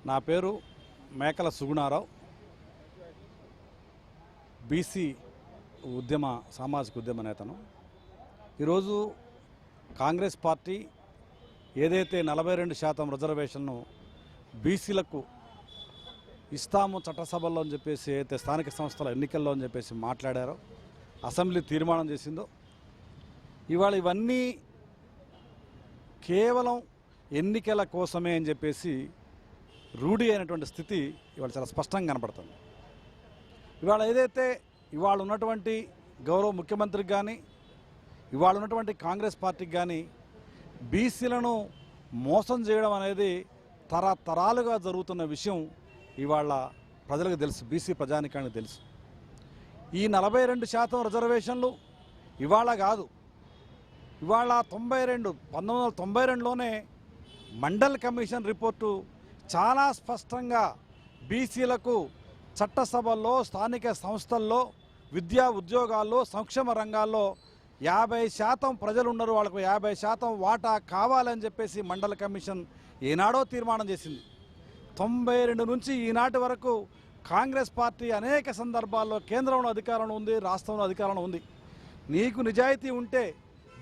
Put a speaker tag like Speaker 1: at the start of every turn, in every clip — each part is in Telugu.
Speaker 1: నా పేరు మేకల సుగుణారావు. బీసీ సామాజిక ఉద్యమ నేతను. ఈరోజు కాంగ్రెస్ పార్టీ ఏదైతే 42% రిజర్వేషన్ను బీసీలకు ఇస్తాము చట్టసభల్లో అని చెప్పేసి అయితే స్థానిక సంస్థల ఎన్నికల్లో అని చెప్పేసి మాట్లాడారో, అసెంబ్లీ తీర్మానం చేసిందో, ఇవాళ ఇవన్నీ కేవలం ఎన్నికల కోసమే అని చెప్పేసి రూఢి అయినటువంటి స్థితి ఇవాళ చాలా స్పష్టంగా కనపడుతుంది. ఇవాళ ఏదైతే ఇవాళ ఉన్నటువంటి గౌరవ ముఖ్యమంత్రికి కానీ ఇవాళ ఉన్నటువంటి కాంగ్రెస్ పార్టీకి కానీ బీసీలను మోసం చేయడం అనేది తరతరాలుగా జరుగుతున్న విషయం ఇవాళ ప్రజలకు తెలుసు, బీసీ ప్రజానికానికి తెలుసు. ఈ 42% రిజర్వేషన్లు ఇవాళ కాదు, ఇవాళ 1992లోనే మండల్ కమిషన్ రిపోర్టు చాలా స్పష్టంగా బీసీలకు చట్టసభల్లో, స్థానిక సంస్థల్లో, విద్యా ఉద్యోగాల్లో, సంక్షేమ రంగాల్లో 50% ప్రజలు ఉన్నారు, వాళ్ళకు 50% వాటా కావాలని చెప్పేసి మండల కమిషన్ ఏనాడో తీర్మానం చేసింది. 92 నుంచి ఈనాటి వరకు కాంగ్రెస్ పార్టీ అనేక సందర్భాల్లో కేంద్రంలో అధికారంలో ఉంది, రాష్ట్రంలో అధికారంలో ఉంది. నీకు నిజాయితీ ఉంటే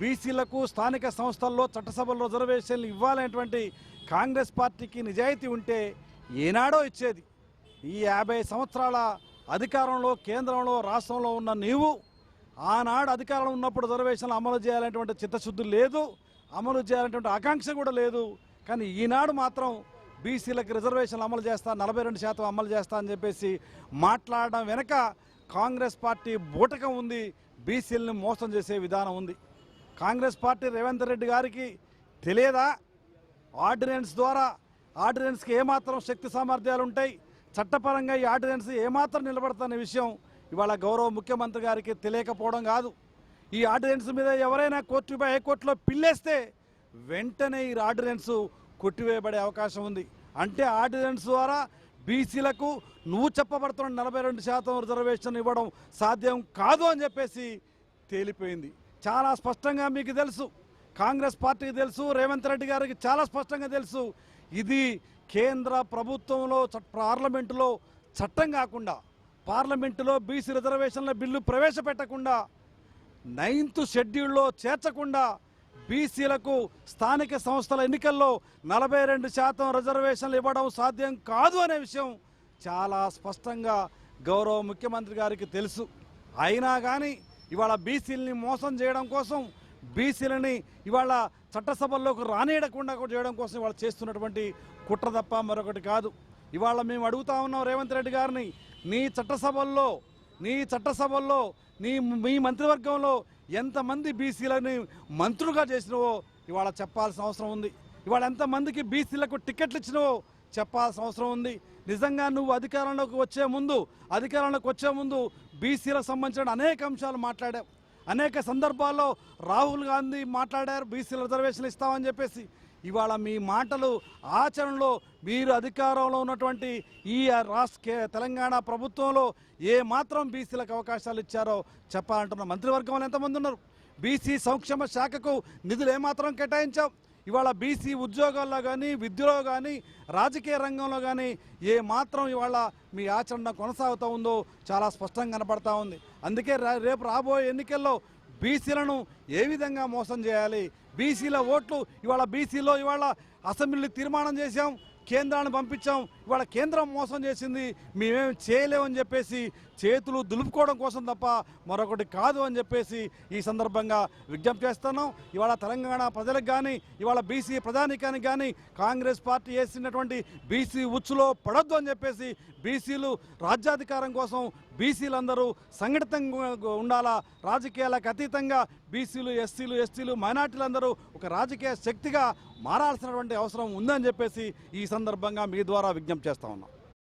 Speaker 1: బీసీలకు స్థానిక సంస్థల్లో చట్టసభల్లో రిజర్వేషన్లు ఇవ్వాలనేటువంటి కాంగ్రెస్ పార్టీకి నిజాయితీ ఉంటే ఏనాడో ఇచ్చేది. ఈ 50 సంవత్సరాల అధికారంలో కేంద్రంలో రాష్ట్రంలో ఉన్న నీవు ఆనాడు అధికారంలో ఉన్నప్పుడు రిజర్వేషన్లు అమలు చేయాలనేటువంటి చిత్తశుద్ధి లేదు, అమలు చేయాలనేటువంటి ఆకాంక్ష కూడా లేదు. కానీ ఈనాడు మాత్రం బీసీలకు రిజర్వేషన్లు అమలు చేస్తా, 42% అమలు చేస్తా అని చెప్పేసి మాట్లాడడం వెనక కాంగ్రెస్ పార్టీ బూటకం ఉంది, బీసీలను మోసం చేసే విధానం ఉంది. కాంగ్రెస్ పార్టీ రేవంత్ రెడ్డి గారికి తెలియదా ఆర్డినెన్స్ ద్వారా ఆర్డినెన్స్కి ఏమాత్రం శక్తి సామర్థ్యాలు ఉంటాయి, చట్టపరంగా ఈ ఆర్డినెన్స్ ఏమాత్రం నిలబడుతున్న విషయం ఇవాళ గౌరవ ముఖ్యమంత్రి గారికి తెలియకపోవడం కాదు. ఈ ఆర్డినెన్స్ మీద ఎవరైనా హైకోర్టులో పిల్లేస్తే వెంటనే ఈ ఆర్డినెన్స్ కొట్టివేయబడే అవకాశం ఉంది. అంటే ఆర్డినెన్స్ ద్వారా బీసీలకు నువ్వు చెప్పబడుతున్న 42% రిజర్వేషన్ ఇవ్వడం సాధ్యం కాదు అని చెప్పేసి తేలిపోయింది. చాలా స్పష్టంగా మీకు తెలుసు, కాంగ్రెస్ పార్టీకి తెలుసు, రేవంత్ రెడ్డి గారికి చాలా స్పష్టంగా తెలుసు. ఇది కేంద్ర ప్రభుత్వంలో పార్లమెంటులో చట్టం కాకుండా, పార్లమెంటులో బీసీ రిజర్వేషన్ల బిల్లు ప్రవేశపెట్టకుండా, 9th షెడ్యూల్లో చేర్చకుండా బీసీలకు స్థానిక సంస్థల ఎన్నికల్లో 42% రిజర్వేషన్లు ఇవ్వడం సాధ్యం కాదు అనే విషయం చాలా స్పష్టంగా గౌరవ ముఖ్యమంత్రి గారికి తెలుసు. అయినా కానీ ఇవాళ బీసీలని మోసం చేయడం కోసం, బీసీలని ఇవాళ చట్టసభల్లోకి రానియడకుండా చేయడం కోసం ఇవాళ చేస్తున్నటువంటి కుట్ర తప్ప మరొకటి కాదు. ఇవాళ మేము అడుగుతా ఉన్నాం రేవంత్ రెడ్డి గారిని, నీ చట్టసభల్లో మీ మంత్రివర్గంలో ఎంతమంది బీసీలని మంత్రులుగా చేసినవో ఇవాళ చెప్పాల్సిన అవసరం ఉంది. ఇవాళ ఎంతమందికి బీసీలకు టికెట్లు ఇచ్చినవో చెప్పాల్సిన అవసరం ఉంది. నిజంగా నువ్వు అధికారంలోకి వచ్చే ముందు బీసీలకు సంబంధించిన అనేక అంశాలు మాట్లాడావు. అనేక సందర్భాల్లో రాహుల్ గాంధీ మాట్లాడారు బీసీల రిజర్వేషన్లు ఇస్తామని చెప్పేసి. ఇవాళ మీ మాటలు ఆచరణలో మీరు అధికారంలో ఉన్నటువంటి ఈ తెలంగాణ ప్రభుత్వంలో ఏ మాత్రం బీసీలకు అవకాశాలు ఇచ్చారో చెప్పాలంటున్న మంత్రివర్గంలో ఎంతమంది ఉన్నారు? బీసీ సంక్షేమ శాఖకు నిధులు ఏమాత్రం కేటాయించావు? ఇవాళ బీసీ ఉద్యోగాల్లో కానీ, విద్యలో కానీ, రాజకీయ రంగంలో కానీ ఏ మాత్రం ఇవాళ మీ ఆచరణ కొనసాగుతూ ఉందో చాలా స్పష్టంగా కనపడతా ఉంది. అందుకే రేపు రాబోయే ఎన్నికల్లో బీసీలను ఏ విధంగా మోసం చేయాలి, బీసీల ఓట్లు ఇవాళ అసెంబ్లీ తీర్మానం చేశాం, కేంద్రాన్ని పంపించాం, ఇవాళ కేంద్రం మోసం చేసింది, మేమేం చేయలేమని చెప్పేసి చేతులు దులుపుకోవడం కోసం తప్ప మరొకటి కాదు అని చెప్పేసి ఈ సందర్భంగా విజ్ఞప్తి చేస్తున్నాం. ఇవాళ తెలంగాణ ప్రజలకు కానీ, ఇవాళ బీసీ ప్రజానీకానికి కానీ కాంగ్రెస్ పార్టీ వేసినటువంటి బీసీ ఉచ్చులో పడొద్దు అని చెప్పేసి, బీసీలు రాజ్యాధికారం కోసం బీసీలందరూ సంఘటితంగా ఉండాలా, రాజకీయాలకు అతీతంగా బీసీలు, ఎస్సీలు, మైనార్టీలందరూ ఒక రాజకీయ శక్తిగా మారాల్సినటువంటి అవసరం ఉందని చెప్పేసి ఈ సందర్భంగా మీ ద్వారా విజ్ఞప్తి చేస్తా ఉన్నాం.